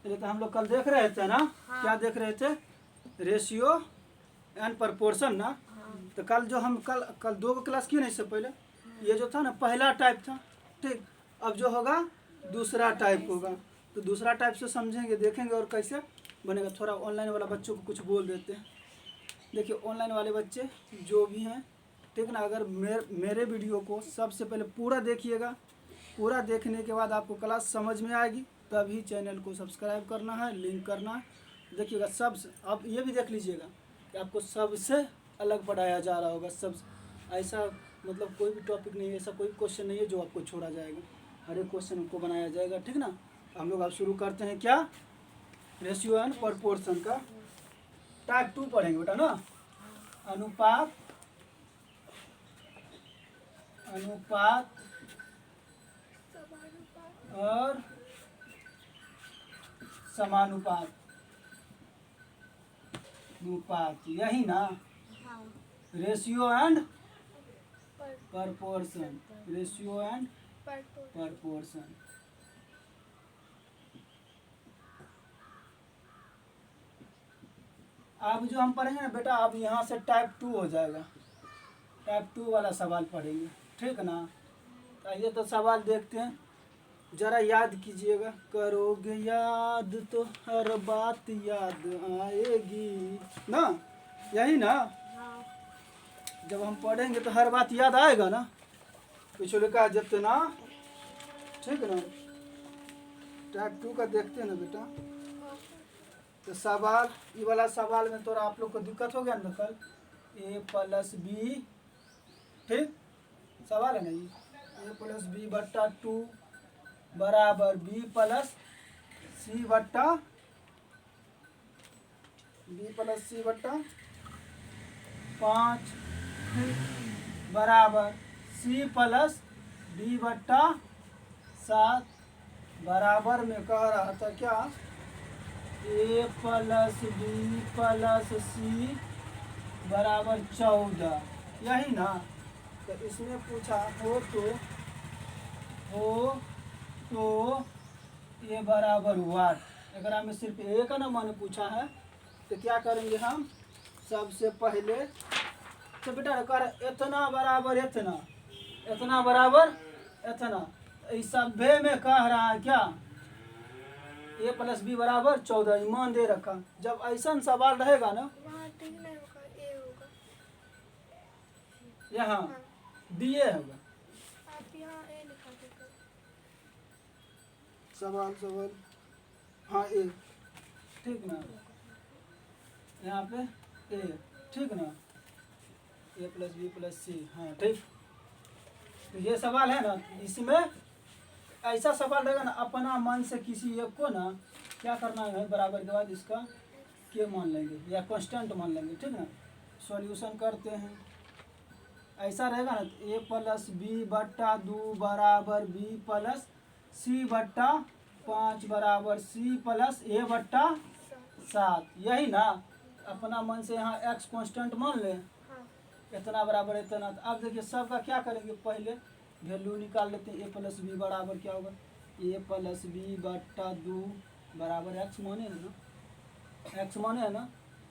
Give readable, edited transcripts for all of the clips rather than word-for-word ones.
ये तो हम लोग कल देख रहे थे ना। हाँ। क्या देख रहे थे? रेशियो एंड प्रपोर्शन ना। तो कल जो हम कल 2 क्लास किए ना इससे पहले, ये जो था ना पहला टाइप था। ठीक, अब जो होगा दूसरा टाइप होगा। तो दूसरा टाइप से समझेंगे, देखेंगे और कैसे बनेगा। थोड़ा ऑनलाइन वाला बच्चों को कुछ बोल देते हैं। देखिए ऑनलाइन वाले बच्चे जो भी हैं, ठीक ना, अगर मेरे वीडियो को सबसे पहले पूरा देखिएगा। पूरा देखने के बाद आपको क्लास समझ में आएगी, तभी चैनल को सब्सक्राइब करना है, लिंक करना है। देखिएगा सब, आप ये भी देख लीजिएगा कि आपको सबसे अलग पढ़ाया जा रहा होगा। सब ऐसा मतलब कोई भी टॉपिक नहीं है, ऐसा कोई क्वेश्चन नहीं है जो आपको छोड़ा जाएगा। हर एक क्वेश्चन को बनाया जाएगा, ठीक ना। हम लोग अब शुरू करते हैं क्या, रेशियो एंड प्रपोर्शन का टाइप 2 पढ़ेंगे बेटा ना। अनुपात और समानुपात, यही ना। हाँ। Ratio and proportion, ratio and पर प्रपोर्शन। अब जो हम पढ़ेंगे ना बेटा, अब यहाँ से टाइप 2 हो जाएगा। टाइप 2 वाला सवाल पढ़ेंगे, ठीक ना। आइए तो सवाल देखते हैं, जरा याद कीजिएगा। करोगे याद तो हर बात याद आएगी ना, यही ना। हाँ। जब हम पढ़ेंगे तो हर बात याद आएगा ना, पिछले का जितना, ठीक ना। टाइप 2 का देखते हैं ना बेटा। तो सवाल, ये वाला सवाल में थोड़ा आप लोग को दिक्कत हो गया ना कल, a प्लस बी, ठीक सवाल है ना ये, a प्लस बी बट्टा 2 बराबर b प्लस सी बट्टा 5 बराबर c प्लस d बट्टा 7 बराबर में कह रहा था क्या, a प्लस बी प्लस सी बराबर 14, यही ना। तो इसमें पूछा हो तो ये बराबर वाट, अगर में सिर्फ एक ना मान पूछा है। तो क्या करेंगे हम, सबसे पहले तो बेटा कर इतना बराबर इतना, इतना बराबर इतना, इस सभ्य में कह रहा है क्या, a प्लस बी बराबर 14, ईमान दे रखा। जब ऐसा सवाल रहेगा ना, वहाँ ठीक नहीं होगा, ए होगा। यहाँ दिए होगा आप यहाँ ए लिखा देगा। सवाल, हाँ ए, ठीक ना। यहाँ पे ए, ठीक ना, ए प्लस बी प्लस सी, हाँ ठीक। तो ये सवाल है ना, इसमें ऐसा सवाल रहेगा ना, अपना मन से किसी एक को ना क्या करना है, बराबर के बाद इसका के मान लेंगे या कांस्टेंट मान लेंगे, ठीक ना। सॉल्यूशन करते हैं, ऐसा रहेगा ना, a प्लस बी बट्टा 2 बराबर b प्लस सी बट्टा 5 बराबर c प्लस a बट्टा 7, यही ना। अपना मन से यहाँ x कांस्टेंट मान ले, हाँ। इतना बराबर इतना। तो अब देखिए सबका क्या करेंगे, पहले वैल्यू निकाल लेते हैं। a प्लस बी बराबर क्या होगा, a प्लस बी बट्टा 2 बराबर x माने है ना, x माने है ना,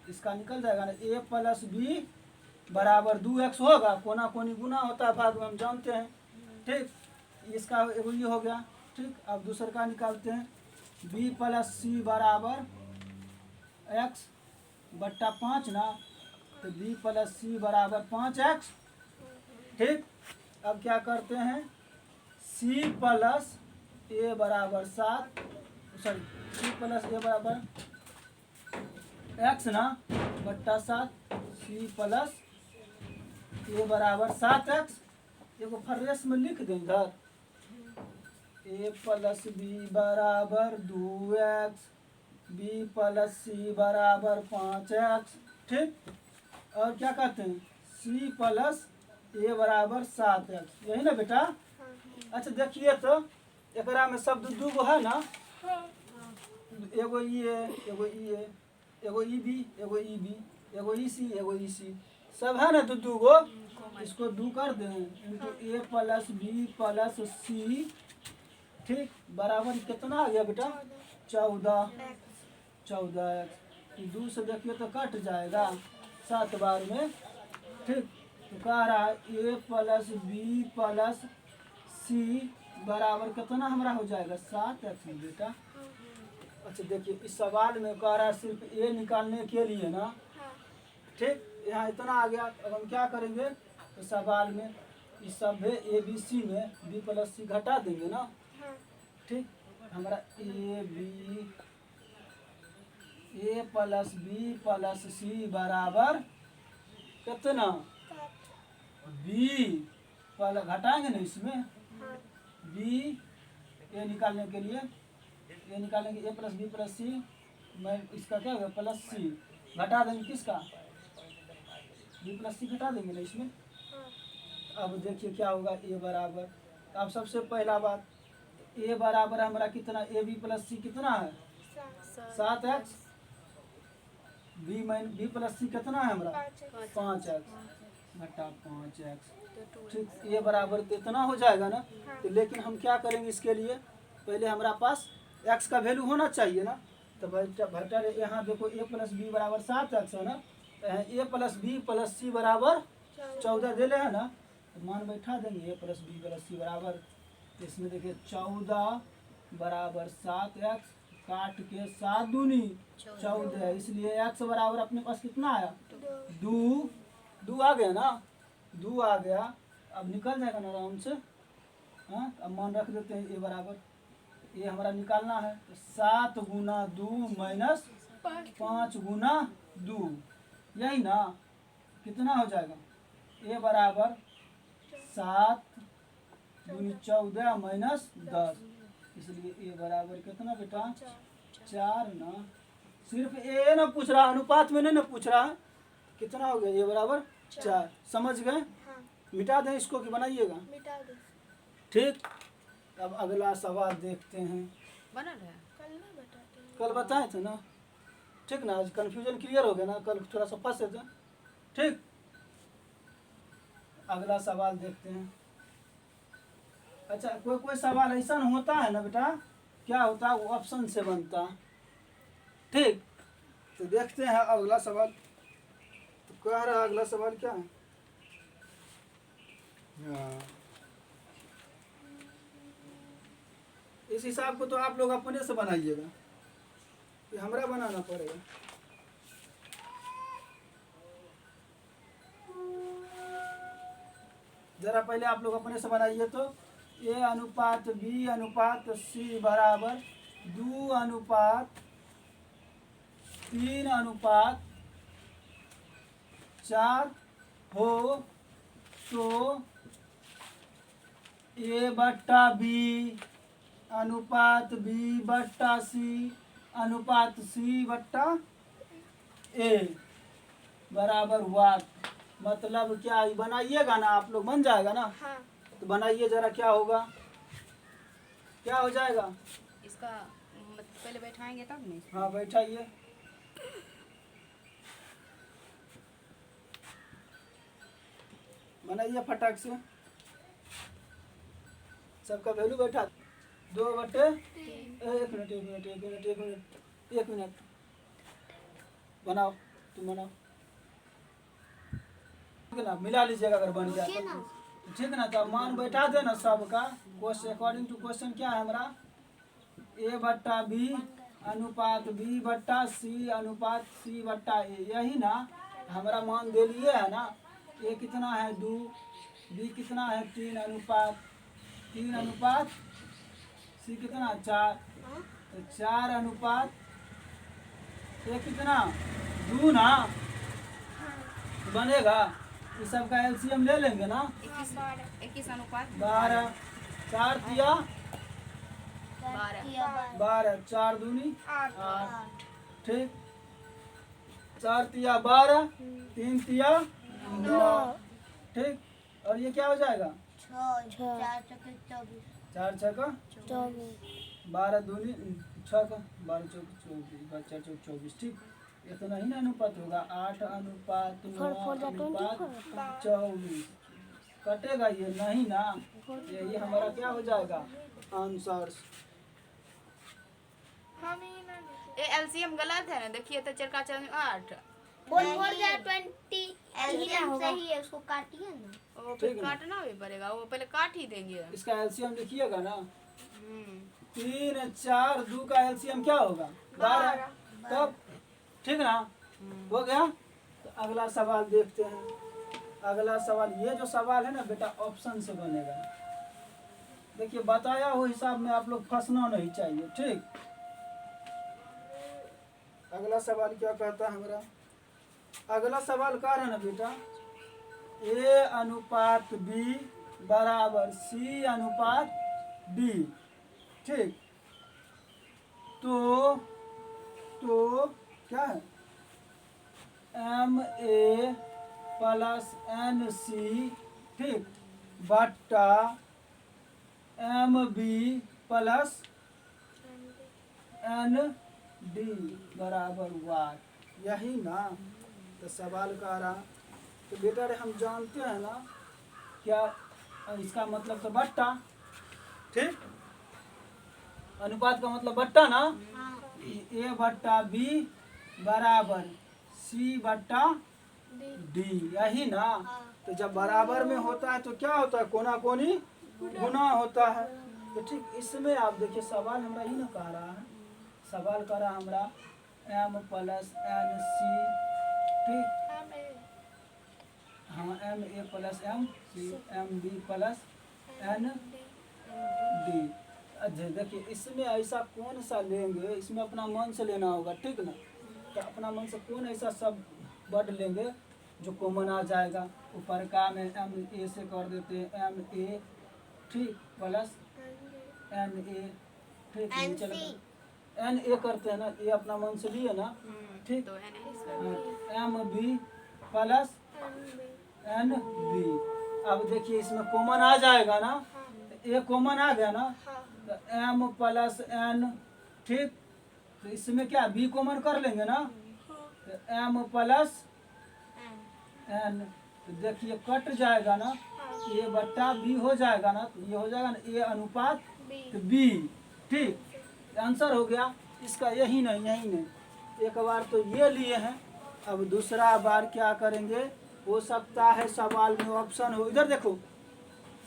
इसका निकल जाएगा ना। a प्लस बी बराबर 2x होगा, कोना कोनी गुना होता है भाग में, हम जानते हैं, ठीक। इसका एगो ये हो गया, ठीक। अब दूसरा का निकालते हैं, b प्लस सी बराबर x बट्टा 5 ना, तो b प्लस सी बराबर 5x, ठीक। अब क्या करते हैं, c प्लस a बराबर 7, सॉरी c प्लस a बराबर x ना बट्टा 7, c प्लस a बराबर 7x, एगो फर्रेस में लिख दें इधर, a प्लस बी बराबर 2x, b प्लस सी बराबर 5x, ठीक। और क्या कहते हैं, c प्लस a बराबर 7x, यही ना बेटा। अच्छा देखिए तो एकरा में शब्द दू गो है ना, एगो ये एगो ये, एगो ई बी एगो ई बी, एगो ई सी एगो ई सी, सब है ना दू गो। इसको दू कर दें into a plus B plus C, ठीक, बराबर कितना आ गया बेटा, 14 एक्स 14x। 2 से देखिए तो कट जाएगा 7 बार में। ठीक, तो कह रहा है a प्लस बी प्लस सी बराबर कितना हमारा हो जाएगा 7x बेटा। अच्छा देखिए इस सवाल में कह रहा है सिर्फ a निकालने के लिए ना। हाँ ठीक, यहाँ इतना आ गया। अब हम क्या करेंगे, तो सवाल में इस सब ए बी सी में बी प्लस सी घटा देंगे ना। हाँ ठीक, हमारा ए प्लस बी प्लस सी बराबर कितना, सात बी पहले घटाएंगे ना इसमें, हाँ बी ए निकालने के लिए ए निकालेंगे, ए प्लस बी प्लस सी, मैं इसका क्या होगा प्लस सी, घटा देंगे किसका, बी प्लस सी घटा देंगे ना इसमें। हाँ अब देखिए क्या होगा ए बराबर, अब सबसे पहला बात ए बराबर हमारा कितना, ए बी प्लस सी कितना है सात 7x, बी प्लस सी कितना है हमारा 5x घटा 5x। ठीक, ए बराबर तो इतना हो जाएगा ना। तो लेकिन हम क्या करेंगे इसके लिए, पहले हमारा पास x का वैल्यू होना चाहिए ना। तो बेटा यहाँ देखो ए प्लस बी बराबर 7x है ना, तो यहाँ ए प्लस बी प्लस सी बराबर 14 दे ले है ना, तो मान बैठा देंगे ए प्लस बी प्लस सी बराबर, इसमें देखिए 14 बराबर 7x, काट के 7 दूनी 14, इसलिए x बराबर अपने पास कितना आया, दो आ गया ना, 2 आ गया। अब निकल जाएगा ना आराम से। हाँ, अब मान रख देते हैं ए बराबर, ये हमारा निकालना है, तो 7 गुना 2 माइनस 5 गुना 2, यही ना, कितना हो जाएगा, ए बराबर 7 दूनी 14 माइनस 10, इसलिए ए बराबर कितना बेटा 4 ना। सिर्फ ए ना पूछ रहा, अनुपात में नहीं ना पूछ रहा है, कितना हो गया ए बराबर 4, समझ गए। हाँ मिटा दें इसको कि बनाइएगा। मिटा दो ठीक, अब अगला सवाल देखते हैं। कल ना बताते हैं। कल बताए थे ना, ठीक ना, आज कन्फ्यूजन क्लियर हो गया ना, कल थोड़ा सा फंसे थे। ठीक, अगला सवाल देखते हैं। अच्छा कोई कोई सवाल ऐसा होता है ना बेटा, क्या होता है वो ऑप्शन से बनता। ठीक, तो देखते हैं अगला सवाल। तो कह रहा है अगला सवाल क्या है, हाँ, इस हिसाब को तो आप लोग अपने से बनाइएगा, ये हमरा बनाना पड़ेगा। जरा पहले आप लोग अपने से बनाइए। तो ए अनुपात बी अनुपात सी बराबर 2 अनुपात 3 अनुपात 4 हो तो ए बट्टा बी अनुपात बी बट्टा सी अनुपात सी बट्टा ए बराबर वाट। मतलब क्या, ये बनाइएगा ना आप लोग, बन जाएगा ना। हाँ तो बनाइए जरा, क्या होगा, क्या हो जाएगा। इसका पहले बैठाएंगे तब नहीं। हाँ बैठाइए, बनाइए फटाक से, सबका वैल्यू बैठा 2 बटे 1 मिनट बनाओ, तुम बनाओ ना, मिला लीजिएगा अगर बन गया तो ठीक ना। तो मान बैठा देना सबका, क्वेश्चन अकॉर्डिंग टू क्वेश्चन क्या है हमारा, ए बट्टा बी अनुपात बी बट्टा सी अनुपात सी बट्टा ए, यही ना हमारा मान दे लिए है ना। ए कितना है 2, बी कितना है 3 अनुपात सी कितना 4, तो 4 अनुपात ए कितना 2 ना, तो बनेगा। इस सब का एलसीएम ले लेंगे ना, 21 अनुपात 12, 4 तिया 12, 4 दूनी 8, ठीक, 4 तिया 12, 3 तिया 9, ठीक। और ये क्या हो जाएगा 4 छक्का 12 दूनी 6 का 12 चौक 24, ठीक। इतना ही ना अनुपात होगा, 8 अनुपात 9 अनुपात 24, कटेगा ये नहीं ना, यही हमारा क्या हो जाएगा आंसर। हम एलसीएम गलत है ना, देखिए तो 4 का 4 8। 4 एलसीएम सही है, उसको काटिए ना। वो ठीक फिर है। काटना भी पड़ेगा, वो पहले काट ही देंगे। इसका एलसीएम लिखिएगा ना, हम्म, 3 4 2 का एलसीएम क्या होगा? 12। तब ठीक ना, हो गया। तो अगला सवाल देखते हैं। अगला सवाल, ये जो सवाल है ना बेटा ऑप्शन से बनेगा। देखिए बताया हुआ हिसाब में आप लोग फंसना नहीं चाहिए, ठीक। अगला सवाल क्या कहता है हमारा? अगला सवाल कह रहा है ना बेटा, ए अनुपात बी बराबर सी अनुपात डी, ठीक। तो क्या है, M A plus N C, ठीक, बट्टा M B plus N D बराबर वाट, यही ना। तो सवाल का रहा, तो बेटा रे हम जानते हैं ना क्या इसका मतलब, तो बट्टा, ठीक। अनुपात का मतलब बट्टा ना, ए बट्टा बी बराबर सी बट्टा डी, यही ना। तो जब बराबर में होता है तो क्या होता है, कोना कोनी गुना होता है। तो ठीक इसमें आप देखिए सवाल हमारा ही ना कह रहा है, सवाल कह रहा हमारा एम प्लस एन सी, ठीक। हाँ, M A plus M C, M B plus N D. अच्छा देखिए इसमें ऐसा कौन सा लेंगे, इसमें अपना मन से लेना होगा, ठीक ना। तो अपना मन से कौन ऐसा सब वर्ड लेंगे जो कॉमन आ जाएगा। ऊपर का में एम ए से कर देते हैं, एम ए, ठीक, प्लस एन ए, ठीक, नीचे एन ए करते हैं ना, ये अपना मन से लिए ना, ठीक। तो है M B plus N B. अब देखिए इसमें कॉमन आ जाएगा ना, ए कॉमन आ गया ना, तो एम प्लस एन, ठीक। तो इसमें क्या बी कॉमन कर लेंगे ना, तो एम प्लस एन, तो देखिए कट जाएगा ना, ए बट्टा बी हो जाएगा ना, तो ये हो जाएगा ना ए अनुपात बी, ठीक। आंसर हो गया इसका, यही नहीं यही नहीं। एक बार तो ये लिए हैं, अब दूसरा बार क्या करेंगे, हो सकता है सवाल में ऑप्शन हो, इधर देखो,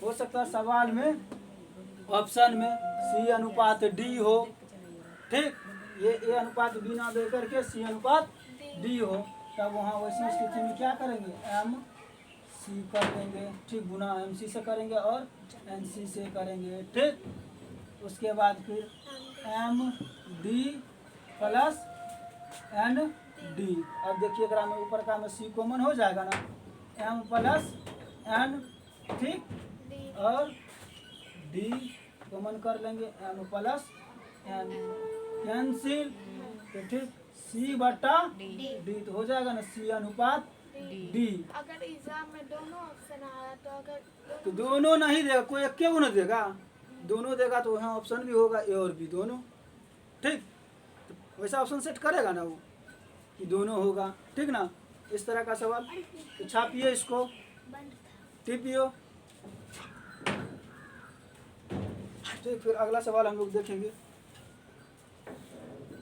हो सकता है सवाल में ऑप्शन में सी अनुपात डी हो, ठीक। ये ए अनुपात बी ना दे करके सी अनुपात डी हो, तब वहाँ वैसी स्थिति में क्या करेंगे, एम सी कर देंगे, ठीक, गुना एम सी से करेंगे और एन सी से करेंगे, ठीक। उसके बाद फिर M D plus N D. अब देखिए अगर में ऊपर का में सी कॉमन हो जाएगा ना, एम प्लस एन, ठीक, और डी कॉमन कर लेंगे, एम प्लस एन, कैंसिल, तो ठीक, सी बट्टा डी, तो हो जाएगा ना सी अनुपात डी। अगर एग्जाम में दोनों ऑप्शन आया तो अगर तो दोनों नहीं देगा, कोई एक क्यों नहीं देगा, दोनों देगा तो वहाँ ऑप्शन भी होगा ए और बी दोनों, ठीक। तो वैसा ऑप्शन सेट करेगा ना वो कि दोनों होगा, ठीक ना। इस तरह का सवाल, तो छापिए इसको, टिपियो, ठीक। फिर अगला सवाल हम लोग देखेंगे।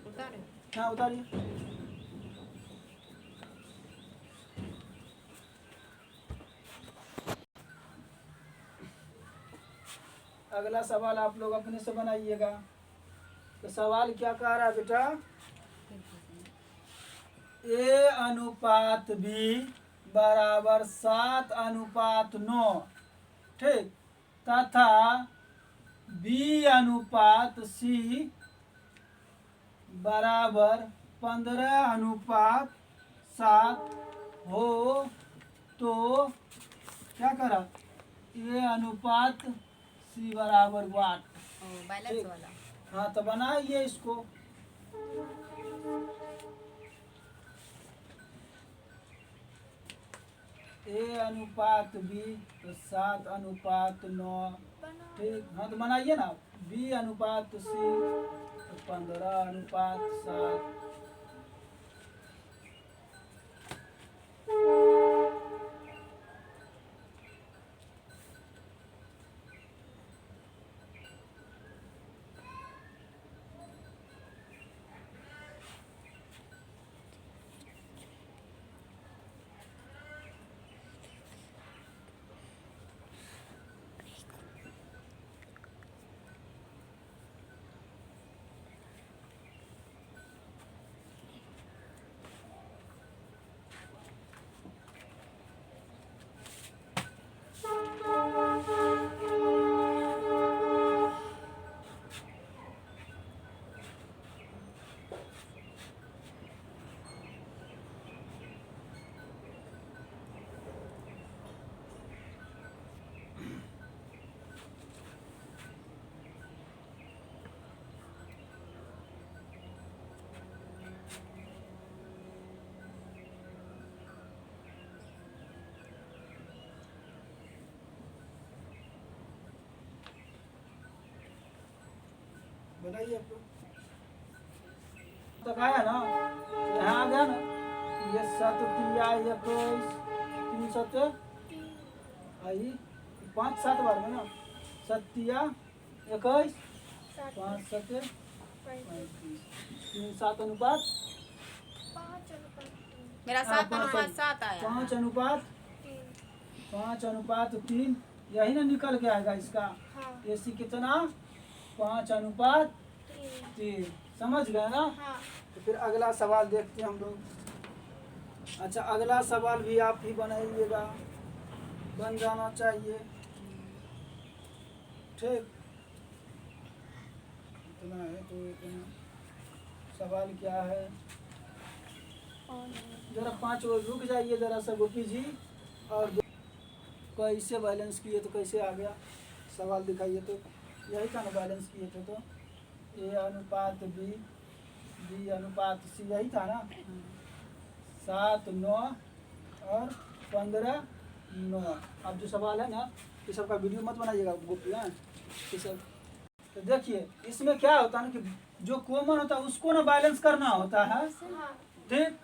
उतारे। हाँ उतारिए। अगला सवाल आप लोग अपने से बनाइएगा। तो सवाल क्या कह रहा है बेटा, ए अनुपात बी बराबर 7 अनुपात 9, ठीक, तथा बी अनुपात सी बराबर 15 अनुपात 7 हो, तो क्या करा, ए अनुपात सी बराबर वाट, बैलेंस वाला। हाँ तो बनाइए इसको। ए अनुपात बी तो 7 अनुपात 9, ठीक, हाँ तो बनाइए ना। बी अनुपात सी तो 15 अनुपात 7, बनाइए आप लोग तक आया ना, यहाँ आ गया ना, ये 7 तिया 21 3 7 आई 5 7 बार में ना, 7 तिया 21 5 7 35 3 7 अनुपात मेरा 7:7 आया। 5 अनुपात 3 यही ना निकल के आएगा इसका। AC कितना 5:3 समझ गए ना। तो फिर अगला सवाल देखते हैं हम लोग। अच्छा अगला सवाल भी आप ही बनाइएगा, बन जाना चाहिए ठीक। इतना है तो इतना सवाल क्या है, जरा 5 रुक जाइए जरा सा गोपी जी। और कैसे बैलेंस किए तो कैसे आ गया सवाल दिखाइए। तो यही था ना बैलेंस किए थे तो A अनुपात B अनुपात C यही था ना। 7 9 और 15 9। अब जो सवाल है ना ये सब का वीडियो मत बनाइएगा गोपी है ये सब। तो देखिए इसमें क्या होता है ना कि जो कॉमन होता है उसको ना बैलेंस करना होता है ठीक।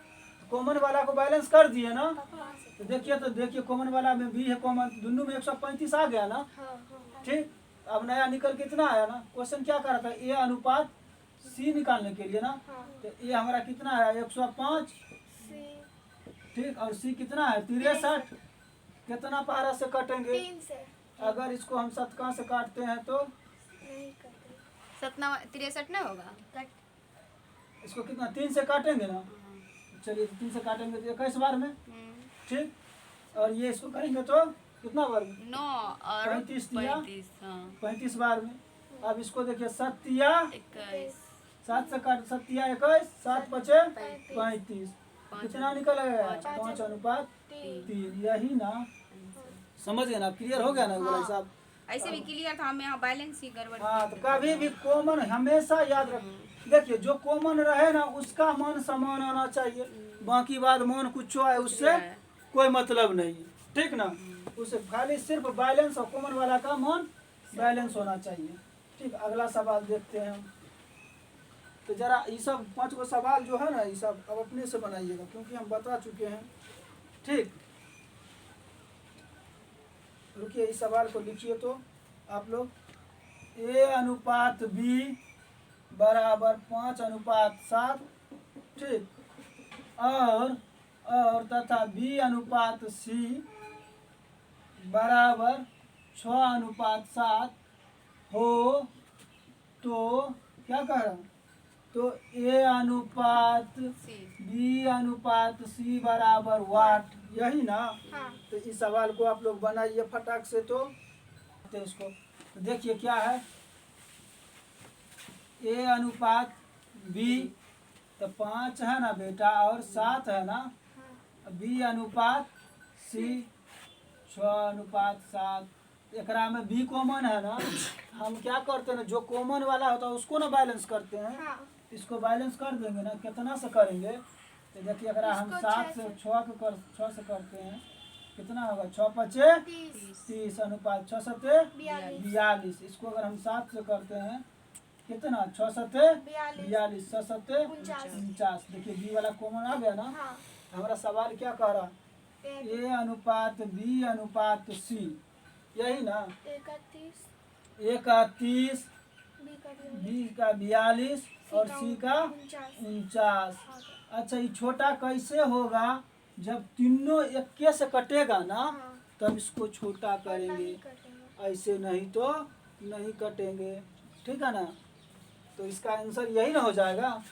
कॉमन वाला को बैलेंस कर दिए ना तो देखिए कॉमन वाला में भी है कॉमन, दोनों में 135 आ गया ना ठीक। अब नया निकल के इतना आया ना। क्वेश्चन क्या कर रहा था A अनुपात C निकालने के लिए ना। तो A हमारा कितना है 105 ठीक, और C कितना है 63। कितना पारा से काटेंगे, अगर इसको हम शतका से काटते हैं तो 63 ना होगा। इसको कितना 3 से काटेंगे ना। चलिए 3 से काटेंगे तो 21 बार में ठीक। और ये इसको करेंगे तो कितना बार में 9 और 35 दिया 35 हाँ 35 बार में। अब इसको देखिए 7 तिया 21 7 से काट 7 तिया 21 7 5 35 कितना निकल गया 5 अनुपात 3 यही ना। समझ गए ना, क्लियर हो गया ना बोला साहब। ऐसे भी क्लियर था, हमें यहाँ बैलेंस ही गड़बड़। हाँ तो कभी भी कॉमन हमेशा याद रख। देखिए जो कॉमन रहे ना उसका मान समान आना चाहिए, बाकी बात मान कुछ आए उससे कोई मतलब नहीं ठीक ना। उसे खाली सिर्फ बैलेंस और कॉमन वाला का मान बैलेंस होना चाहिए ठीक। अगला सवाल देखते हैं हम। तो जरा ये सब 5 गो सवाल जो है ना ये सब अब अपने से बनाइएगा क्योंकि हम बता चुके हैं ठीक। रुकिए इस सवाल को लिखिए तो आप लोग। A अनुपात B बराबर 5 अनुपात 7 ठीक, और तथा B अनुपात C बराबर 6 अनुपात 7 हो तो क्या कह रहा हूँ, तो A अनुपात B अनुपात C बराबर वाट यही ना। तो इस सवाल को आप लोग बनाइए फटाक से। तो इसको तो देखिए क्या है A अनुपात B तो 5 है ना बेटा और 7 है ना। B अनुपात C 6 अनुपात 7। एकरा में B कॉमन है ना। हम क्या करते हैं ना जो कॉमन वाला होता है उसको ना बैलेंस करते हैं। इसको बैलेंस कर देंगे ना, कितना से करेंगे तो देखिए अगर हम 7 से 6 से करते हैं कितना होगा 6 5 30 अनुपात 6 7 42। इसको अगर हम 7 से करते हैं कितना 6 7 42 6 7 49। देखिए बी वाला कॉमन आ गया ना। हमारा सवाल क्या कह रहा A अनुपात B अनुपात C यही ना। 31 B का 42 और C का 49। अच्छा ये छोटा कैसे होगा, जब तीनों एक से कटेगा ना तब इसको छोटा करेंगे, ऐसे नहीं तो नहीं कटेंगे ठीक है ना। तो इसका आंसर यही ना हो जाएगा।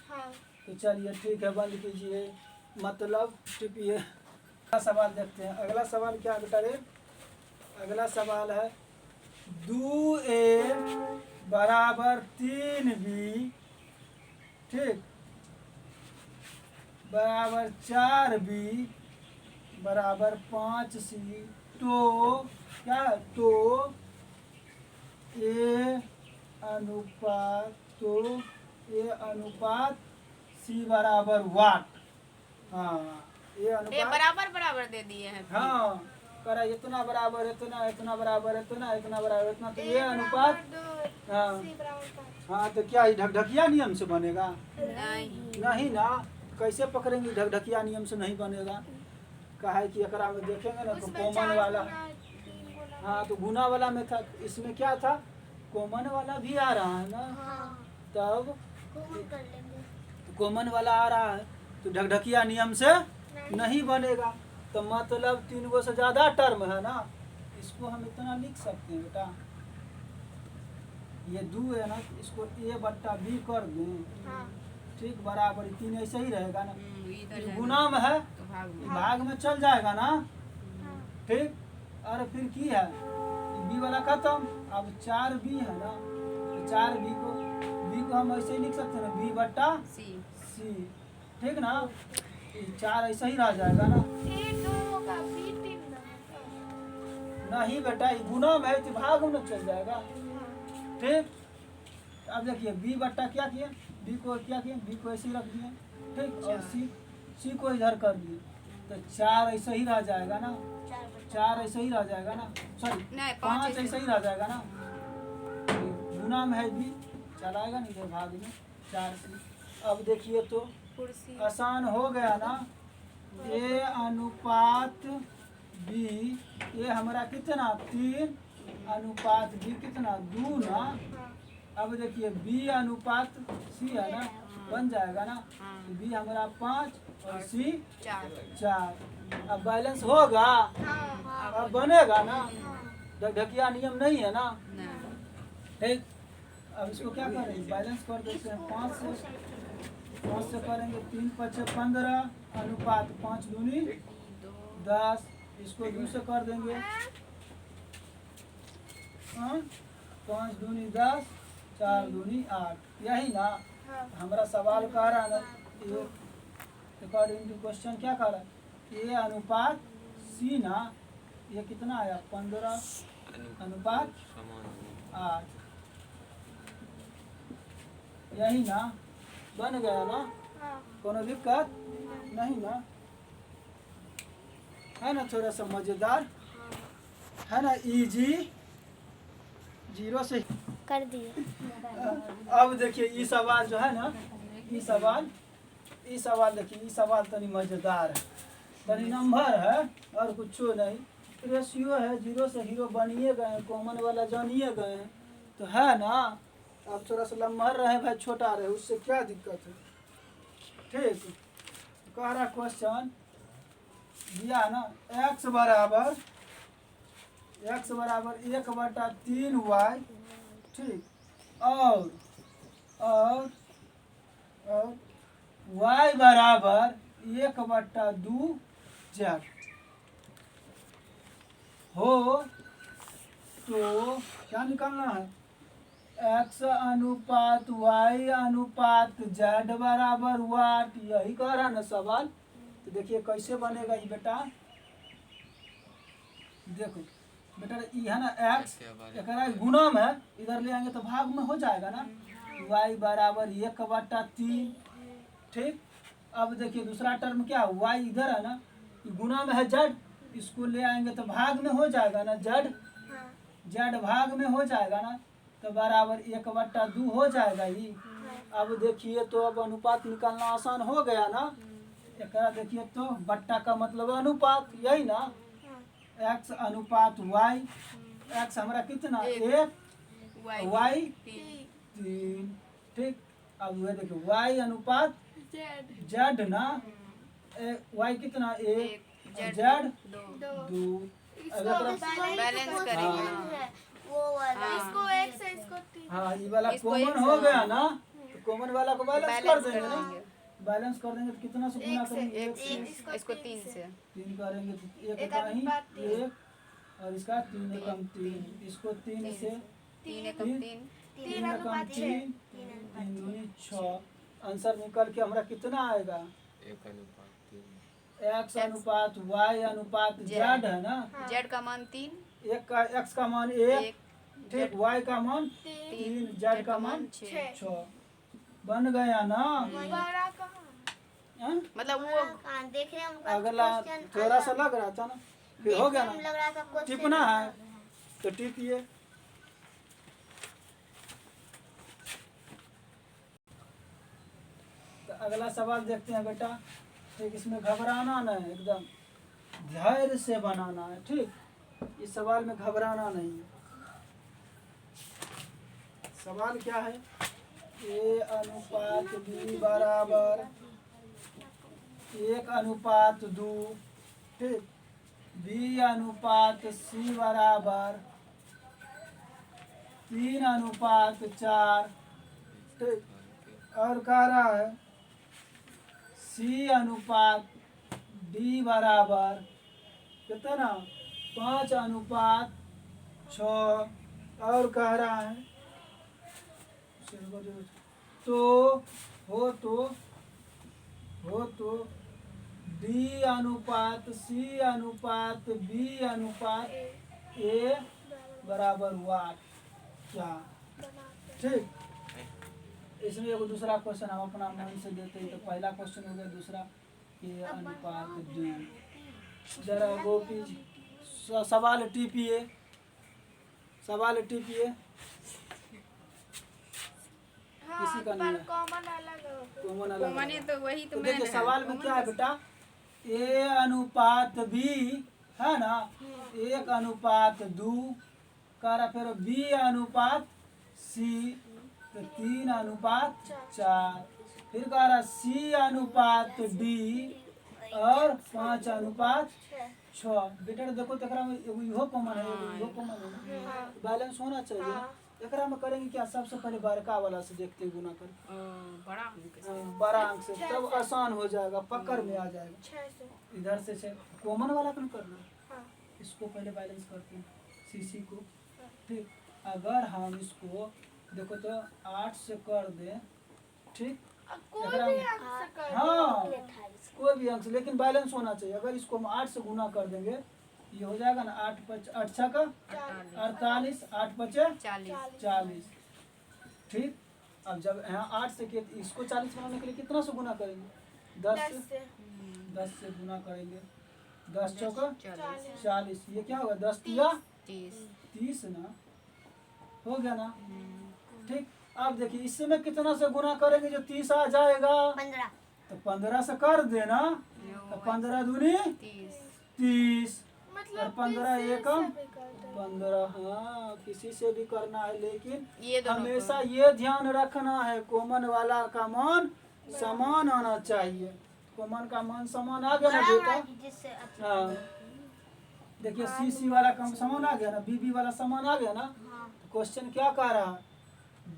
तो चलिए ठीक है बंद कीजिए मतलब टिपिए। अगला सवाल देखते हैं। अगला सवाल क्या करें, अगला सवाल है 2A बराबर 3B ठीक बराबर 4B बराबर 5C। तो क्या है तो A अनुपात C बराबर वाट। हाँ A ये अनुपात बराबर बराबर दे दिए हैं। हाँ करा इतना बराबर इतना इतना बराबर इतना इतना बराबर इतना। तो A अनुपात हाँ हाँ, तो क्या ये ढकढकिया नियम से बनेगा? नहीं नहीं ना, कैसे पकड़ेंगे? ढकढकिया नियम से नहीं बनेगा। कहा है कि एकरा में देखेंगे ना तो कॉमन वाला, हाँ तो गुना वाला में था, इसमें क्या था? कॉमन वाला भी आ रहा है ना, तब कॉमन वाला आ रहा है तो ढकढकिया नियम से नहीं बनेगा। तो मतलब 3 गो से ज़्यादा टर्म है ना, इसको हम इतना लिख सकते हैं बेटा, ये 2 है ना, इसको a बट्टा b कर दें, ठीक, बराबर 3 ऐसे ही रहेगा ना। इधर ये जाएगा गुना में है, तो भाग ये में। भाग में चल जाएगा ना, ठीक। और फिर की है, b वाला खत्म, अब 4b है ना, तो 4b को हम ऐसे ही लिख सकते हैं ना, b बट्टा सी c, ठीक ना। ये 4 ऐसे ही रह जाएगा ना। नहीं बेटा, ये गुना में है तो भाग में चल जाएगा, ठीक। अब देखिए b बट्टा क्या किए, b को क्या किए, b को ऐसे ही रख दिए, ठीक, और c को इधर कर दिए, तो 4 ऐसे ही रह जाएगा ना, 4 ऐसे ही रह जाएगा ना, सॉरी नहीं 5 ऐसे ही रह जाएगा ना। गुना में है b, चलाएगा नहीं इधर भाग में 4c। अब देखिए तो कुर्सी आसान हो गया ना, a अनुपात b, ये हमारा कितना 3 अनुपात b कितना 2 ना। अब देखिए b अनुपात c है ना, बन जाएगा ना, तो b हमारा 5 और c 4। अब बैलेंस होगा, अब बनेगा ना, ढकढकिया नियम नहीं है ना, ठीक। अब इसको क्या करेंगे, बैलेंस कर देते हैं 5 से करेंगे, 3 5 15 अनुपात 5 दूनी 10, इसको 2 से कर देंगे, 5 दूनी 10, 4 दूनी 8, यही ना हमारा सवाल कह रहा है ना। ये अकॉर्डिंग टू क्वेश्चन क्या कह रहा है, ये अनुपात सी ना, ये कितना आया 15 अनुपात 8, यही ना, बन गया ना, कोनो दिक्कत नहीं ना, है ना, थोड़ा सा मजेदार है ना, इजी, 0 से कर दिए। अब देखिए ये सवाल जो है ना, ये सवाल देखिए, ये सवाल तनी मजेदार है, तनी नंबर है और कुछ नहीं, रेशियो है, 0 से हीरो बनिए गए, कॉमन वाला जानिए गए, तो है ना। अब थोड़ा सा लम्हर रहे भाई, छोटा रहे, उससे क्या दिक्कत है, ठीक। कह रहा क्वेश्चन दिया है ना, x बराबर 1/3y, ठीक, और y बराबर 1/2z हो, तो क्या निकालना है, x अनुपात y अनुपात z बराबर वाट, यही कह रहा है ना सवाल। तो देखिए कैसे बनेगा ये बेटा, देखो बेटा ये है ना x, एकरा गुणम है, इधर ले आएंगे तो भाग में हो जाएगा ना, y बराबर 1/3, ठीक। अब देखिए दूसरा टर्म क्या, y इधर है ना, ये गुणा में है z, इसको ले आएंगे तो भाग में हो जाएगा ना, z भाग में हो जाएगा ना, तो बराबर 1/2 हो जाएगा ही। अब देखिए तो अब अनुपात निकालना आसान हो गया ना, एकरा देखिए तो बट्टा का मतलब अनुपात, यही ना, x अनुपात y, x हमारा कितना 1, y 3, ठीक। अब ये देखो y अनुपात z ना, y कितना 1, z 2, बैलेंस करेंगे ना। वो वाला हाँ। इसको 1 से इसको 3। हाँ ये वाला इसको कॉमन एक हो से- गया ना, तो कॉमन वाला को बैलेंस कर बैलेंस देंगे कर ना, देंगे। बैलेंस कर देंगे तो कितना से गुना करेंगे, 1 से इसको 3 से 3 करेंगे तो 1 एक का ही अनुपात 3। 1, और इसका 3 एकम 3, इसको 3 से 3 एकम 3 3 अनुपात 3 3 दूनी 6, आंसर निकल के हमारा कितना आएगा, x अनुपात y अनुपात z है ना, z का मान 3 एक का x का मान 1, ठीक, y का मान 3 3, z का मान 6 6, बन गया ना। बड़ा कहाँ हाँ? मतलब वो कहाँ देखने में अगला थोड़ा सा लग रहा था ना, फिर हो गया ना, लग रहा था क्वेश्चन टिपना है तो टिपिए, अगला सवाल देखते हैं बेटा। ठीक, इसमें घबराना नहीं, एकदम धैर्य से बनाना है। ठीक, इस सवाल में घबराना नहीं है। सवाल क्या है? ए अनुपात बी बराबर 1:2। ठीक, बी अनुपात सी बराबर 3:4। ठीक, और कह रहा है सी अनुपात डी बराबर कितना? 5:6। और कह रहा है तो डी अनुपात सी अनुपात बी अनुपात ए बराबर वाट क्या? ठीक, इसमें एगो दूसरा क्वेश्चन हम अपना मन से देते हैं। तो पहला क्वेश्चन हो गया, दूसरा ए अनुपात डी। जरा गोपी जी सवाल टीपिए, सवाल टीपिए। किसी का नहीं है, कॉमन अलग है। कॉमन अलग मैंने है। तो वही तो तो देखिए मैंने सवाल में क्या है बेटा? ए अनुपात बी है ना, 1:2 कह रहा, फिर बी अनुपात सी तो 3:4, फिर कह रहा सी अनुपात डी और 5:6। बेटा देखो तो एकरा में एगो इहो कॉमन है, एगो इहो कॉमन है, बैलेंस होना चाहिए। एकरा में करेंगे क्या? सबसे पहले बड़का वाला से देखते हैं, गुना कर बड़ा अंक से। बड़ा अंक से, तब आसान हो जाएगा, पकड़ में आ जाएगा। इधर से 6 कॉमन वाला कौन करना? इसको पहले बैलेंस करते हैं, सीसी को। ठीक, अगर हम इसको देखो तो 8 से कर दें, ठीक, एकरा में हाँ कोई भी अंक से, लेकिन बैलेंस होना चाहिए। अगर इसको हम 8 से गुना कर देंगे, ये हो जाएगा ना 8 6 का 48, 8 5 40। ठीक, अब जब यहाँ 8 से इसको 40 बनाने के लिए कितना से गुना करेंगे? 10 से गुना करेंगे। 10 चौका 40, ये क्या होगा? 10 तिया 30 ना, हो गया ना। ठीक, अब देखिए इसमें कितना से गुना करेंगे जो 30 आ जाएगा? 15। तो 15 से कर देना, तो 15 दूनी 30 और 15 एकम 15। हाँ, किसी से भी करना है, लेकिन ये दोनों हमेशा ये ध्यान रखना है कॉमन वाला का मान समान आना चाहिए। कॉमन का मान समान आ गया ना बेटा? हाँ, देखिए सी वाला का समान आ गया ना, बी वाला समान आ गया ना। तो क्वेश्चन क्या कह रहा है?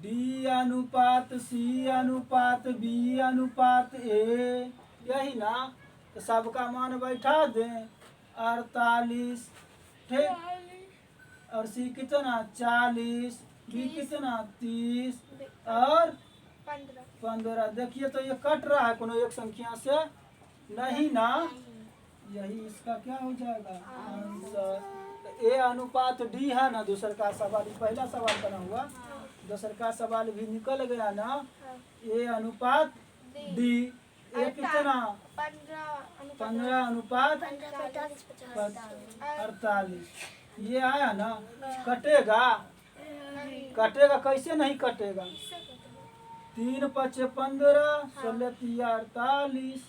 डी अनुपात सी अनुपात बी अनुपात ए, यही ना। तो सबका मान बैठा दें 48। ठीक, और सी कितना? 40, बी कितना? 30 और 15। देखिए तो ये कट रहा है कोनो एक संख्या से नहीं ना, यही इसका क्या हो जाएगा आंसर। तो ए अनुपात डी है ना दूसर का सवाल, पहला सवाल बना हुआ, दूसर का सवाल भी निकल गया ना। ए अनुपात डी, ए कितना? 15 अनुपात 48, ये आया ना। कटेगा? कटेगा कैसे नहीं कटेगा? 3 5 15, 16 3 48,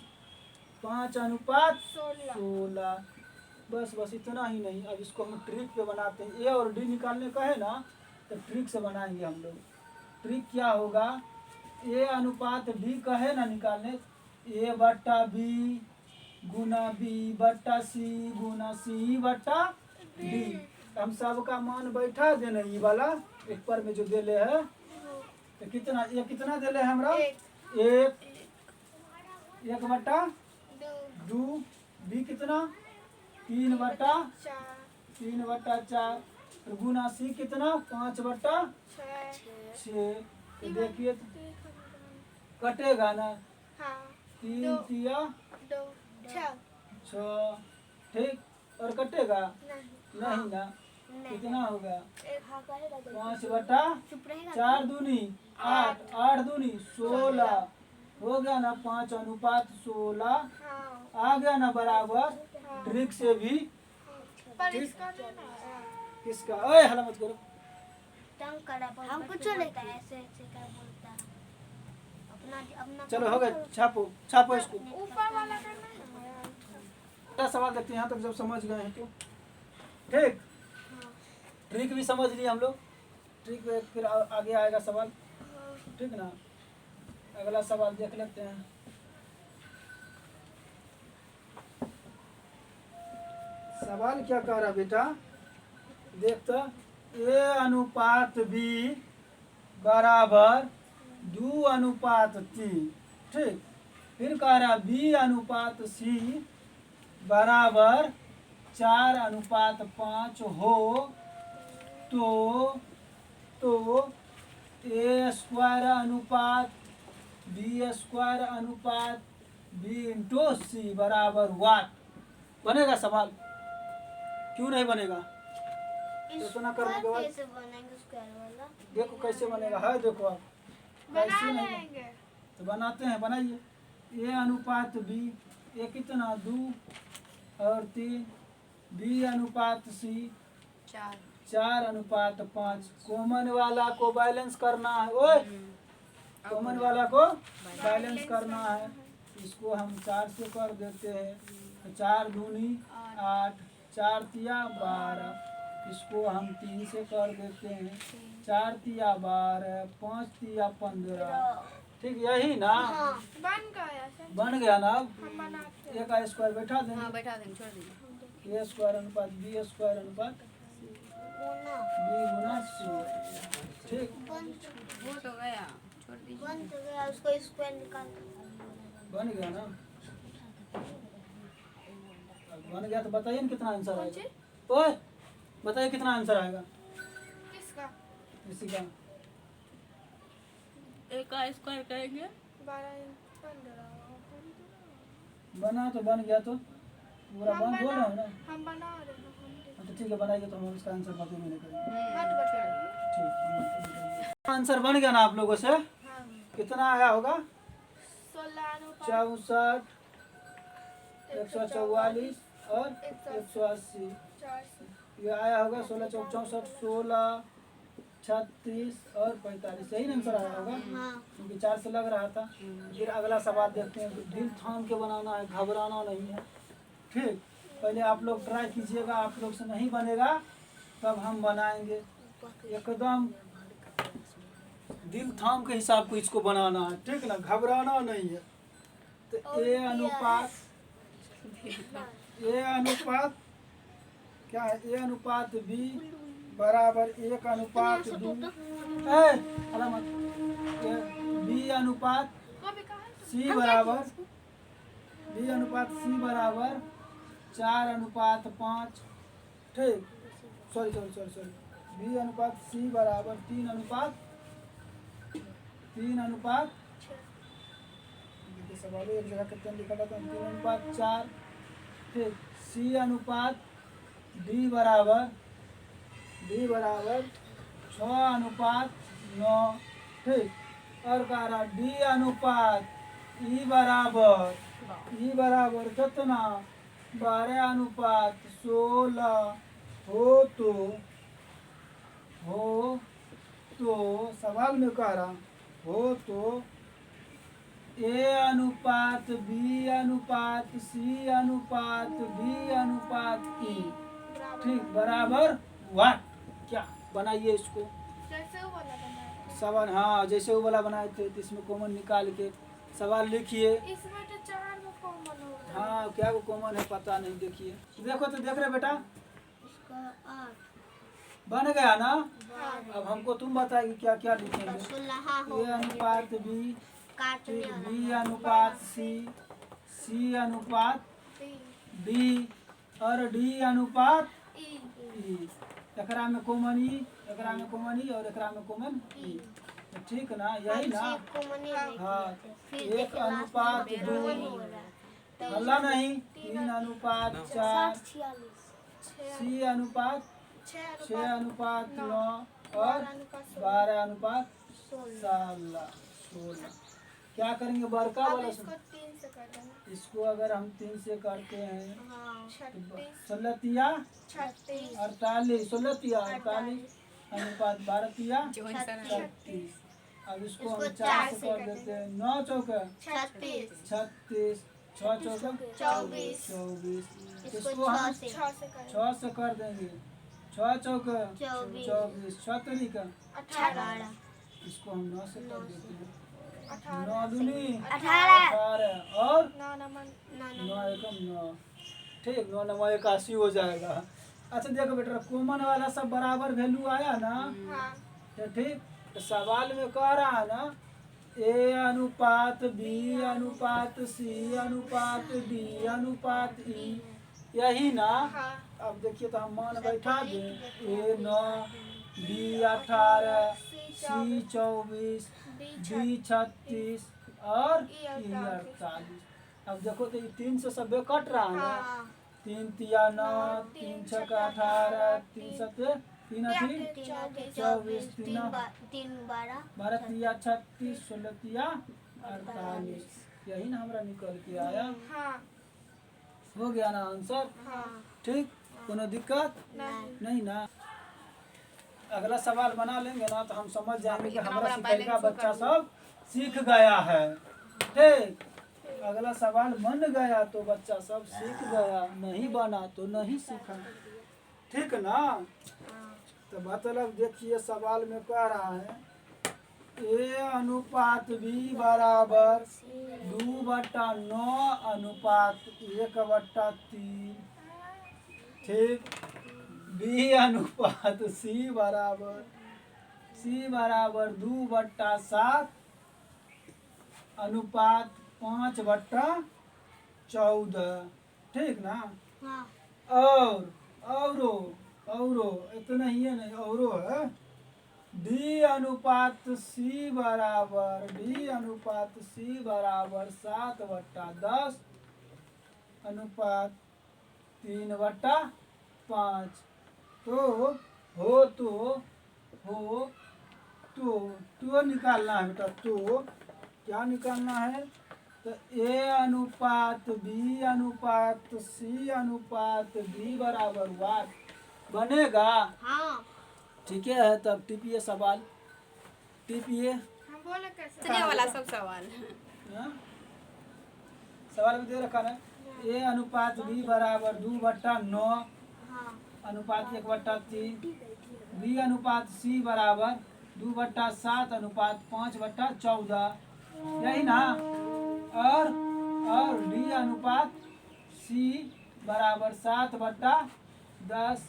5:16। बस इतना ही नहीं। अब इसको हम ट्रिक पे बनाते हैं। ए और डी निकालने का है ना, तो ट्रिक से बनाएंगे हम लोग। ट्रिक क्या होगा? ए अनुपात डी का है ना निकालने, ए बट्टा बी गुना बी बट्टा सी गुना सी बट्टा डी। हम सबका मान बैठा देना, ये वाला एक पर में जो देले है। तो कितना, ये कितना देले है हमरा? 1 बट्टा 2, बी कितना? 3 बट्टा 4, गुना सी कितना? 5 बट्टा 6। तो देखिए कटेगा ना, 3 तिया 6। ठीक, और कटेगा नहीं ना। कितना होगा? 5 बट्टा 4 दूनी 8, 8 दूनी 16, हो गया ना। 5:16 आ गया ना बराबर। ट्रिक से भी किसका? ओए हल्ला मत करो। हम कुछ नहीं, ऐसे ऐसे क्या बोलता है अपना अपना चलो हो गए, छापो छापो इसको। ऊपर वाला करना है। क्या सवाल देखते हैं यहाँ तक जब समझ गए हैं तो ठीक। ट्रिक भी समझ लिए हम लोग, ट्रिक फिर आगे आएगा सवाल, ठीक ना। अगला सवाल देख लेते हैं। सवाल क्या कह रहा बेटा, देख तो, ए अनुपात बी बराबर 2 अनुपात 3, ठीक। फिर कह रहा बी अनुपात सी बराबर 4 अनुपात 5 हो तो ए स्क्वायर अनुपात बी स्क्वायर अनुपात बी इंटू सी बराबर वाट। बनेगा सवाल? क्यों नहीं बनेगा? इतना करने के बाद कैसे बनेंगे स्क्वायर वाला? देखो कैसे बनेगा है, देखो आप कैसे नहीं तो बनाते हैं, बनाइए। ए अनुपात बी, ए कितना 2 और 3, बी अनुपात सी 4 अनुपात 5। कॉमन वाला को बैलेंस करना है, ओए कॉमन वाला को बैलेंस करना है। इसको हम 4 से कर देते हैं, तो 4 दूनी 8, 4 तिया 12। इसको हम 3 से कर देते हैं, 4 तिया 12, 5 तिया 15, ठीक यही ना। बन गया ना। अब ए का स्क्वायर बैठा देंगे, हाँ बैठा देंगे, छोड़ देंगे। ए स्क्वायर अनुपात बी स्क्वायर अनुपात बी गुना सी, ठीक। वो तो गया, छोड़ दीजिए। बन तो गया, उसको स्क्वायर निकाल। बन गया ना। अब बन गया तो बताइए ना कितना आंसर आएगा। ओए बताइए कितना आंसर आएगा किसका? इसी का। एक का स्क्वायर करेंगे 12 बना तो बन गया, तो पूरा बन बोल रहा हूँ ना। हम बना रहे हैं। तो ठीक है बनाइए, तो हम उसका आंसर बातें मैंने करेंगे, मत बताइए। ठीक। आंसर बन गया ना आप लोगों से? कितना आया होगा? 64, 144 और 180। ये आया होगा 16 चौक 64, 16 36 और 45, यही आंसर आया होगा, क्योंकि 4 से लग रहा था। फिर अगला सवाल देखते हैं। दिल थाम के बनाना है, घबराना नहीं है, ठीक। पहले आप लोग ट्राई कीजिएगा, आप लोग से नहीं बनेगा तब हम बनाएंगे। एकदम दिल थाम के हिसाब को इसको बनाना है, ठीक ना, घबराना नहीं है। तो ए अनुपात क्या है, ए अनुपात बी बराबर 1 अनुपात 2, बी अनुपात सी बराबर 4 अनुपात 5, ठीक। सॉरी बी अनुपात सी बराबर 3 अनुपात सवाल एक जगह कितने लिखा था, 3 अनुपात 4, ठीक। सी अनुपात डी बराबर 6 अनुपात 9, ठीक। और कह रहा डी अनुपात ई बराबर कितना 12 अनुपात 16 हो तो सवाल में कह रहा हो तो ए अनुपात बी अनुपात सी अनुपात डी अनुपात ई, ठीक, बराबर वाट। क्या बनाइए इसको जैसे वो वाला बनाया। सवाल, हाँ जैसे वो वाला बनाए थे, तो इसमें कॉमन निकाल के सवाल लिखिए। इसमें तो 4 में कॉमन होगा। हाँ क्या वो कॉमन है पता नहीं, देखिए देखो तो देख रहे बेटा, इसका 8 बन गया ना। अब हमको तुम बताएगी क्या क्या लिखेंगे। 16 हो ए अनुपात बी, काटने ठीक, वाला। बी अनुपात सी अनुपात डी और डी अनुपात ई। एकरा में कॉमन ई, एकरा में कॉमन ई और एकरा में कॉमन ई, तो ठीक ना, यही ना। हाँ 1 अनुपात 2, हल्ला नहीं, 3 अनुपात 4, सी अनुपात 6 अनुपात 9 और 12 अनुपात 16। क्या करेंगे बड़का वाला इसको 3 से कर देना। इसको अगर हम 3 से करते हैं, हाँ 36 16 तिया 36 48, 16 तिया 48 अनुपात 12 तिया 36, अब इसको इसको हम 4 4 से से कर कर देते हैं। 9 चौका 36 36, 6 चौका 24 24, इसको इसको 6 हम से 6 से कर देंगे। 6 चौका 24 24, 6 तरीका 18 इसको हम 9 से कर देते हैं। 18 9 दूनी 18 18 और 9 9 एकम 9, ठीक। 9 9 81 हो जाएगा। अच्छा देखो बेटा, कॉमन वाला सब बराबर वैल्यू आया ना, तो ठीक। तो सवाल में कह रहा है ना ए अनुपात बी अनुपात सी अनुपात डी अनुपात ई, यही ना। अब देखिए तो हम मान बैठा दें। ए 9, बी 18, सी 24, डी 36 और ई 48। अब देखो तो ये 3 से सब कट रहा है ना। 3 तिया 9, 3 छक्का 18, 3 सत्ते 3 अठी 24, 3 12 12 तिया 36, 16 तिया 48। यही ना हमारा निकल के आया। हो गया ना आंसर, ठीक। कोनो दिक्कत नहीं ना। अगला सवाल बना लेंगे ना तो हम समझ जाएंगे कि हमारा सिखाई का बच्चा सब सीख गया है, ठीक। अगला सवाल बन गया तो बच्चा सब सीख गया, नहीं बना तो नहीं सीखा, ठीक ना। तो मतलब देखिए सवाल में कह रहा है ए अनुपात बी बराबर 2/9 अनुपात 1/3, ठीक। बी अनुपात सी बराबर 2/7 अनुपात 5/14, ठीक ना। औरो इतना ही है नहीं, औरो है डी अनुपात सी बराबर 7/10 अनुपात 3/5। तो निकालना है बेटा। तो क्या निकालना है? तो ए अनुपात बी अनुपात सी अनुपात डी बराबर वाट बनेगा। ठीक है, तब टिपिए सवाल, टिपिए। इतने वाला सब सवाल हाँ? सवाल में दे रखा है ए अनुपात बी बराबर 2/9 अनुपात 1/3, बी अनुपात सी बराबर 2/7 अनुपात 5/14, यही ना। और डी अनुपात सी बराबर 7/10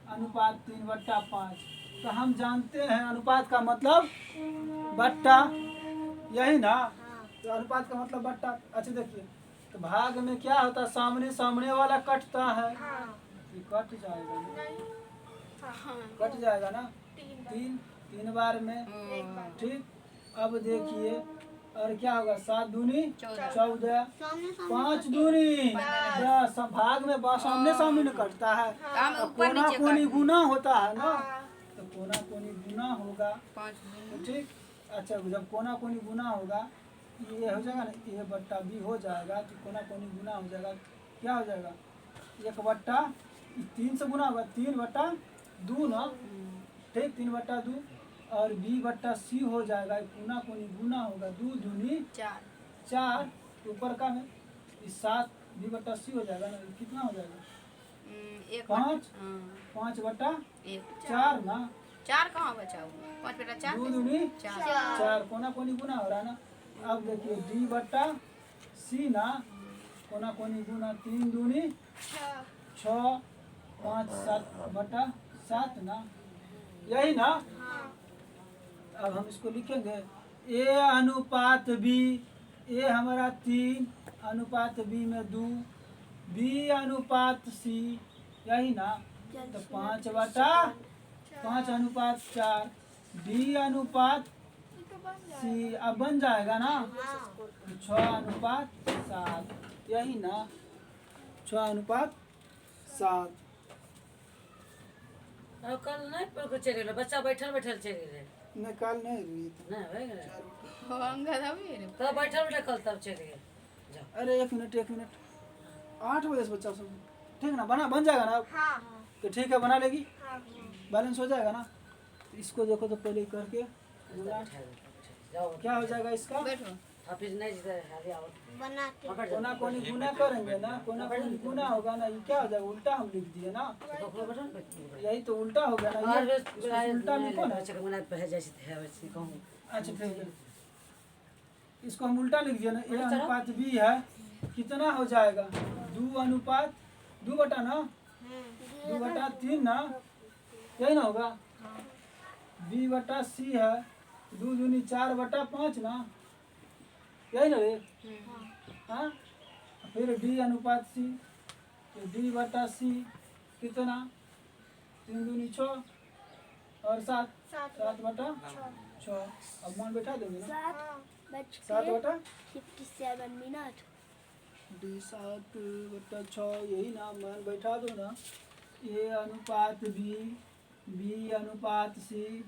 अनुपात 3/5। तो हम जानते हैं अनुपात का मतलब बट्टा, यही ना। तो अनुपात का मतलब बट्टा। अच्छा देखिए, तो भाग में क्या होता है, सामने सामने वाला कटता है, ये कट जाएगा ना, कट जाएगा ना। 3 बार में, ठीक। अब देखिए और क्या होगा, 7 दूनी 14, 5 दूनी 10। भाग में सामने सामने न कटता है, कोना कोनी गुना होता है ना। तो कोना कोनी गुना होगा, ठीक। अच्छा जब कोना कोनी गुना होगा ये हो जाएगा ना, ए बट्टा बी हो जाएगा। तो कोना कोनी गुना हो जाएगा, क्या हो जाएगा 1/3 से गुना होगा 3/2 ना, ठीक। 3/2 और बी बट्टा सी हो जाएगा, कोना कोनी गुना होगा 2 दूनी 4 ऊपर का में 7 बी बट्टा सी हो जाएगा ना। कितना हो जाएगा 5/4 ना। 4 कहाँ बचा हुआ, 5/4 2 दूनी 4 4, कोना कोनी गुना हो रहा है ना। अब देखिए डी बट्टा सी ना, कोना कोनी गुना 3 दूनी 6, 5 7/7 ना, यही ना। अब हम इसको लिखेंगे ए अनुपात बी, ए हमारा 3 अनुपात बी में 2, बी अनुपात सी, यही ना। तो 5/5 अनुपात 4, डी अनुपात सी अब बन जाएगा ना। 6 अनुपात 7, यही ना, 6 अनुपात 7। और कल नहीं पढ़ के चले बच्चा बैठल चले गए निकाल नहीं रही थी। ना हो गए तो तब बैठल कल तब चले गए जाओ। अरे 1 मिनट 8 बजे से बच्चा सब, ठीक ना। बन जाएगा ना। तो ठीक है, बना लेगी, बैलेंस हो जाएगा ना। इसको देखो तो पहले करके जाओ क्या हो जाएगा इसका? बैठो। हाफिज नहीं जीते हाली आओ बना के पकड़ कोना कोनी गुना करेंगे ना, कोना कोनी गुना होगा ना, ये क्या हो जाएगा? उल्टा हम लिख दिए ना, पकड़ो बटन यही तो उल्टा हो गया ना, और ये बस इसको उल्टा लिखो ना। बच्चे को मना पे जैसे है वैसे कहूं अच्छा ठीक है, इसको हम उल्टा लिख दिए ना। ए अनुपात बी है, कितना हो जाएगा? 2/3 ना, यही ना होगा। बी बटा सी है 2 दूनी 4/5 ना, यही ना रे? हाँ, फिर डी अनुपात सी, तो डी बटा सी कितना? 3 दूनी 6 और 7 7/6। अब मान बैठा देंगे ना, 57 मिनट। डी 7/6, यही ना, मान बैठा दो ना। ए अनुपात बी, बी अनुपात सी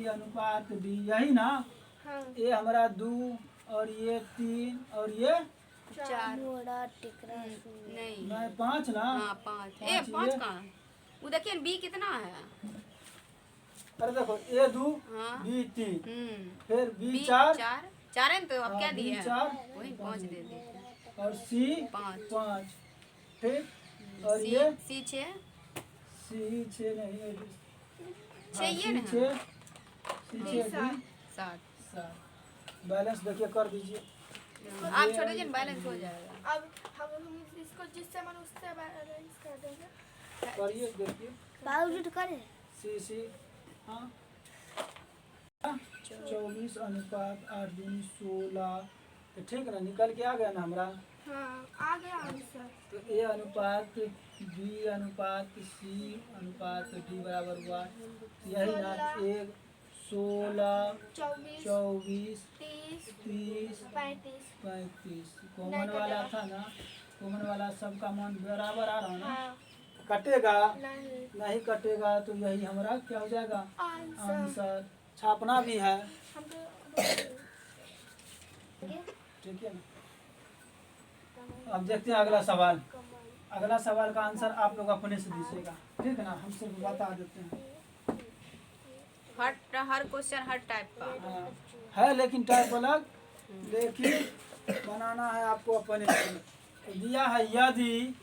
अनुपात डी, यही ना। ये हमारा 2 और ये 3 और ये 4 मोड़ा टिकरा नहीं। नहीं 5 ना। हाँ 5 ए 5 कहाँ? वो देखिए ना बी कितना है। अरे देखो ए 2 हाँ। बी 3 हम्म। फिर बी बी 4 4 है ना, तो अब क्या बी दिए हैं? 4 वही 5 दे दिए। और सी 5 ठीक। और ये सी 6 सी 6 नहीं है, चाहिए ना। सी 6 7 बैलेंस देखिए कर दीजिए। आप छोड़ दीजिए, बैलेंस हो जाएगा। अब हम इसको जिससे मन उससे अरेंज कर देंगे। करिए देखिए। बावजूद करे सी हाँ 24 अनुपात 8 दूनी 16, तो ठीक ना, निकल के आ गया ना हमारा। हाँ आ गया आंसर। तो ए अनुपात बी अनुपात सी अनुपात डी बराबर हुआ, यही ना। 1 16 24 24 30 30 35। 35 कॉमन वाला था ना, कॉमन वाला सबका मान बराबर आ रहा है ना। हाँ कटेगा नहीं नहीं कटेगा, तो यही हमारा क्या हो जाएगा? आंसर। आंसर। छापना भी है, हम तो ठीक है ना। अब देखते हैं अगला सवाल। अगला सवाल का आंसर आप लोग अपने से दीजिएगा, ठीक है ना, हम सिर्फ बता देते हैं। हर क्वेश्चन हर टाइप का। हाँ, है लेकिन टाइप अलग, लेकिन बनाना है आपको अपने से। तो दिया है यदि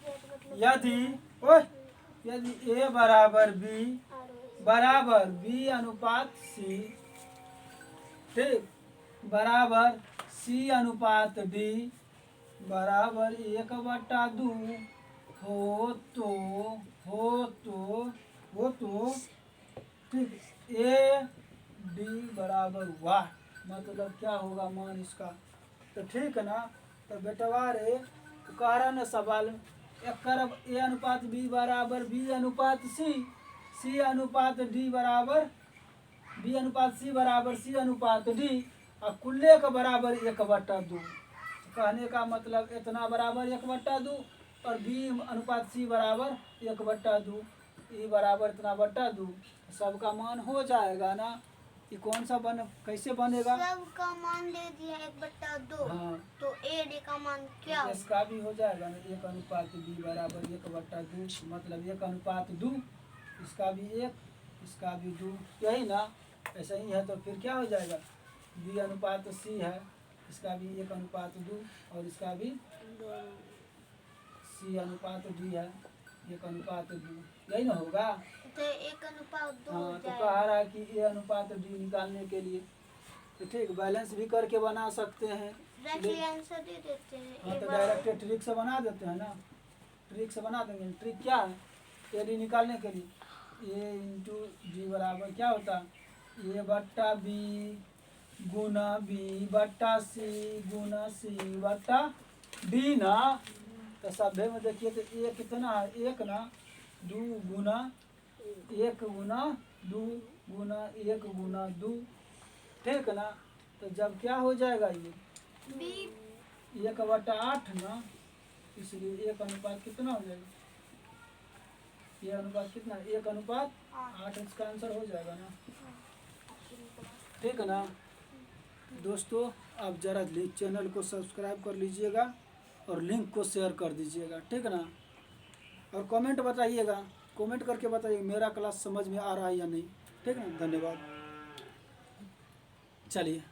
ए बराबर बी अनुपात सी, ठीक, बराबर सी अनुपात डी बराबर 1/2 हो तो ठीक, ए डी बराबर वाट, मतलब क्या होगा मान इसका? तो ठीक है ना। तो बेटवा रे, तो कह रहा ना सवाल, ए अनुपात बी बराबर बी अनुपात सी अनुपात डी बराबर बी अनुपात सी बराबर सी अनुपात डी, और कुल्ले का बराबर 1/2। कहने का मतलब इतना बराबर 1/2 और बी अनुपात सी बराबर 1/2, ई बराबर इतना बट्टा 2, सबका मान हो जाएगा ना। ये कौन सा कैसे बनेगा? सबका मान दे दिया 1/2। हाँ, तो ए डी का मान क्या होगा? इसका भी हो जाएगा ना, 1 अनुपात बी बराबर 1/2, मतलब 1 अनुपात 2, इसका भी 1, इसका भी 2, यही ना। ऐसा ही है, तो फिर क्या हो जाएगा? बी अनुपात सी है, इसका भी 1 अनुपात 2 और इसका भी सी अनुपात डी है 1 अनुपात 2, यही ना होगा। तो 1/2 हाँ, हो तो जाएगा। कह रहा है कि ए अनुपात डी निकालने के लिए, तो ठीक, बैलेंस भी करके बना सकते हैं। डायरेक्टली आंसर दे देते हैं। हाँ, ए तो बराबर- डायरेक्ट ट्रिक से बना देते हैं ना, ट्रिक से बना देंगे। ट्रिक क्या है? ए डी निकालने के लिए ए इंटू डी बराबर क्या होता है? ए बट्टा बी गुना बी बट्टा सी गुना सी बट्टा डी ना। तो सभ्य में देखिए तो ए कितना है? 1 ना, 2 गुना 1 गुना 2 गुना 1 गुना 2, ठीक है ना। तो जब क्या हो जाएगा ये बी 1/8 ना, इसलिए 1 अनुपात कितना हो जाएगा? ये अनुपात कितना? 1 अनुपात 8, इसका आंसर हो जाएगा ना, ठीक है ना। दोस्तों, आप जरा चैनल को सब्सक्राइब कर लीजिएगा और लिंक को शेयर कर दीजिएगा, ठीक है ना। और कमेंट बताइएगा, कमेंट करके बताइए मेरा क्लास समझ में आ रहा है या नहीं, ठीक है ना। धन्यवाद। चलिए।